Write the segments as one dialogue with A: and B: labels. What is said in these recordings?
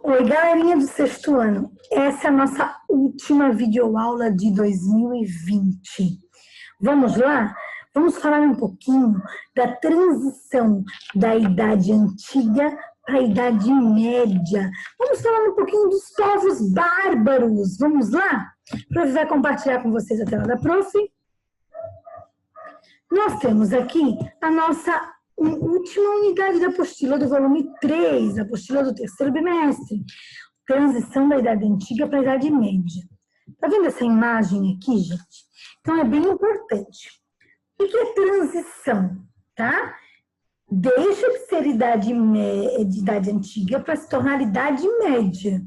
A: Oi, galerinha do sexto ano. Essa é a nossa última videoaula de 2020. Vamos lá? Vamos falar um pouquinho da transição da Idade Antiga para a Idade Média. Vamos falar um pouquinho dos povos bárbaros. Vamos lá? A Prof vai compartilhar com vocês a tela da Prof. Nós temos aqui a nossa última unidade da apostila do volume 3, a apostila do terceiro bimestre, transição da Idade Antiga para a Idade Média. Tá vendo essa imagem aqui, gente? Então, é bem importante. O que é transição, tá? Deixa de ser idade antiga para se tornar Idade Média,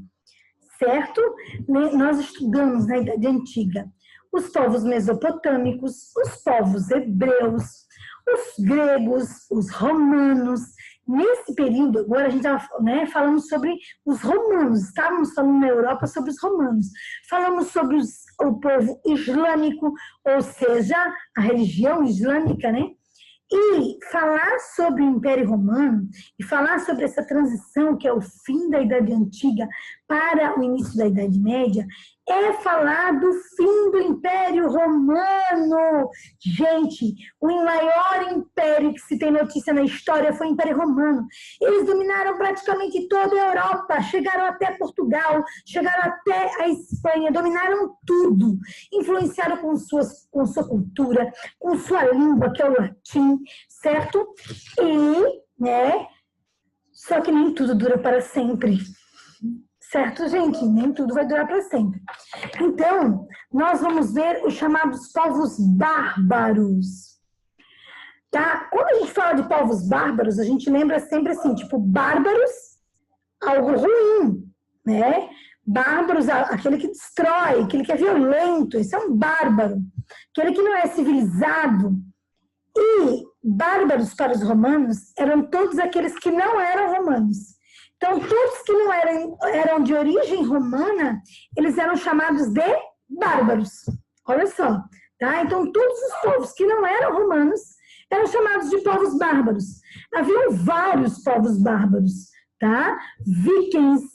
A: certo? Nós estudamos na Idade Antiga os povos mesopotâmicos, os povos hebreus, os gregos, os romanos. Nesse período, agora a gente estava falando sobre os romanos, estávamos falando na Europa sobre os romanos. Falamos sobre o povo islâmico, ou seja, a religião islâmica, né? E falar sobre o Império Romano e falar sobre essa transição que é o fim da Idade Antiga para o início da Idade Média é falar do fim do Império Romano. Gente, o maior império que se tem notícia na história foi o Império Romano. Eles dominaram praticamente toda a Europa, chegaram até Portugal, chegaram até a Espanha, dominaram tudo, influenciaram com sua cultura, com sua língua, que é o latim, certo? E, só que nem tudo dura para sempre. Certo, gente? Nem tudo vai durar para sempre. Então, nós vamos ver os chamados povos bárbaros. Tá? Quando a gente fala de povos bárbaros, a gente lembra sempre assim, tipo, bárbaros, algo ruim, né? Bárbaros, aquele que destrói, aquele que é violento, esse é um bárbaro. Aquele que não é civilizado. E bárbaros para os romanos eram todos aqueles que não eram romanos. Então, todos que não eram de origem romana, eles eram chamados de bárbaros. Olha só, tá? Então, todos os povos que não eram romanos eram chamados de povos bárbaros. Haviam vários povos bárbaros, tá? Vikings,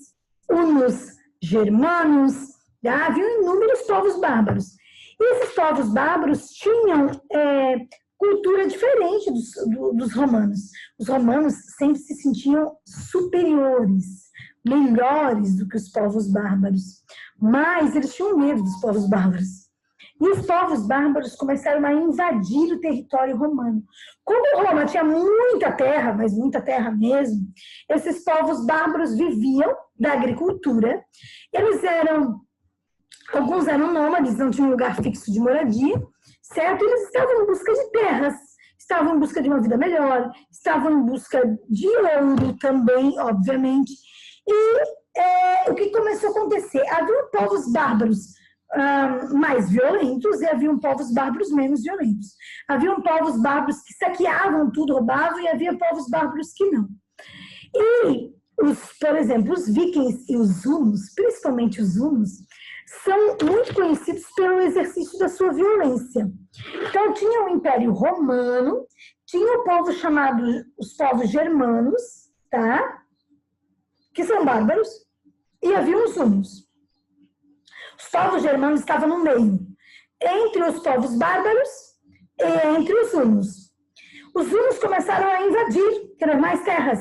A: hunos, germanos, tá? Haviam inúmeros povos bárbaros. E esses povos bárbaros tinham cultura diferente dos romanos. Os romanos sempre se sentiam superiores, melhores do que os povos bárbaros. Mas eles tinham medo dos povos bárbaros. E os povos bárbaros começaram a invadir o território romano. Como Roma tinha muita terra, mas muita terra mesmo, esses povos bárbaros viviam da agricultura. Alguns eram nômades, não tinham um lugar fixo de moradia, certo? Eles estavam em busca de terras, estavam em busca de uma vida melhor, estavam em busca de ouro também, obviamente. E o que começou a acontecer? Havia povos bárbaros mais violentos e havia povos bárbaros menos violentos. Haviam povos bárbaros que saqueavam tudo, roubavam, e havia povos bárbaros que não. E, por exemplo, os vikings e os hunos, principalmente os hunos, são muito conhecidos pelo exercício da sua violência. Então, tinha o Império Romano, tinha o povo chamado os povos germanos, tá? Que são bárbaros, e havia os hunos. Os povos germanos estavam no meio, entre os povos bárbaros e entre os hunos. Os hunos começaram a invadir, querer mais terras.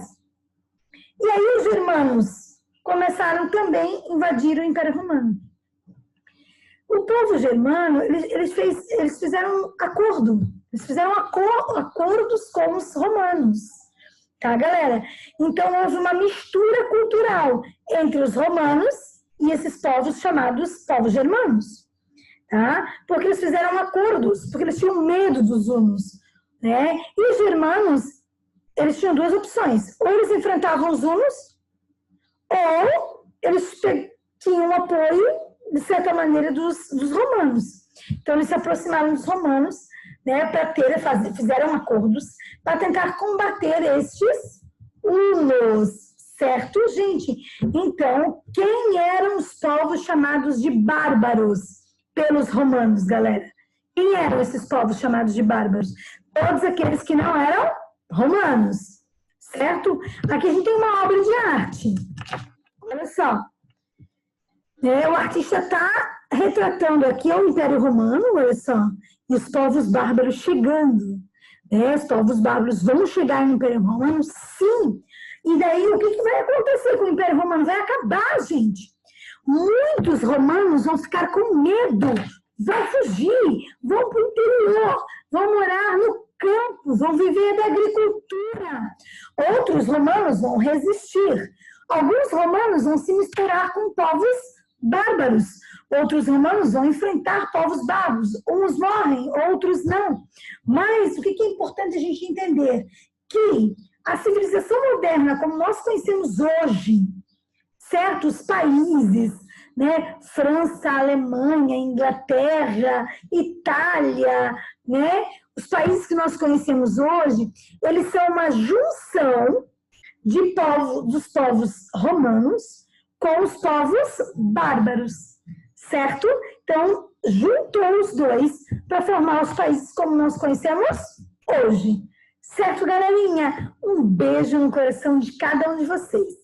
A: E aí os germanos começaram também a invadir o Império Romano. O povo germano, eles fizeram um acordo. Eles fizeram acordos com os romanos. Tá, galera? Então, houve uma mistura cultural entre os romanos e esses povos chamados povos germanos. Tá? Porque eles fizeram acordos, porque eles tinham medo dos hunos. Né? E os germanos, eles tinham duas opções. Ou eles enfrentavam os hunos, ou eles tinham apoio de certa maneira, dos romanos. Então, eles se aproximaram dos romanos, né, fizeram acordos para tentar combater estes hunos, certo, gente? Então, quem eram os povos chamados de bárbaros pelos romanos, galera? Quem eram esses povos chamados de bárbaros? Todos aqueles que não eram romanos, certo? Aqui a gente tem uma obra de arte. Olha só, o artista está retratando aqui o Império Romano, olha só, e os povos bárbaros chegando. Os povos bárbaros vão chegar no Império Romano, sim. E daí, o que vai acontecer com o Império Romano? Vai acabar, gente. Muitos romanos vão ficar com medo, vão fugir, vão para o interior, vão morar no campo, vão viver da agricultura. Outros romanos vão resistir. Alguns romanos vão se misturar com povos bárbaros. Outros romanos vão enfrentar povos bárbaros. Uns morrem, outros não. Mas o que é importante a gente entender? Que a civilização moderna, como nós conhecemos hoje, certos países, né? França, Alemanha, Inglaterra, Itália, né? Os países que nós conhecemos hoje, eles são uma junção dos povos romanos com os povos bárbaros, certo? Então, juntou os dois para formar os países como nós conhecemos hoje. Certo, galerinha? Um beijo no coração de cada um de vocês.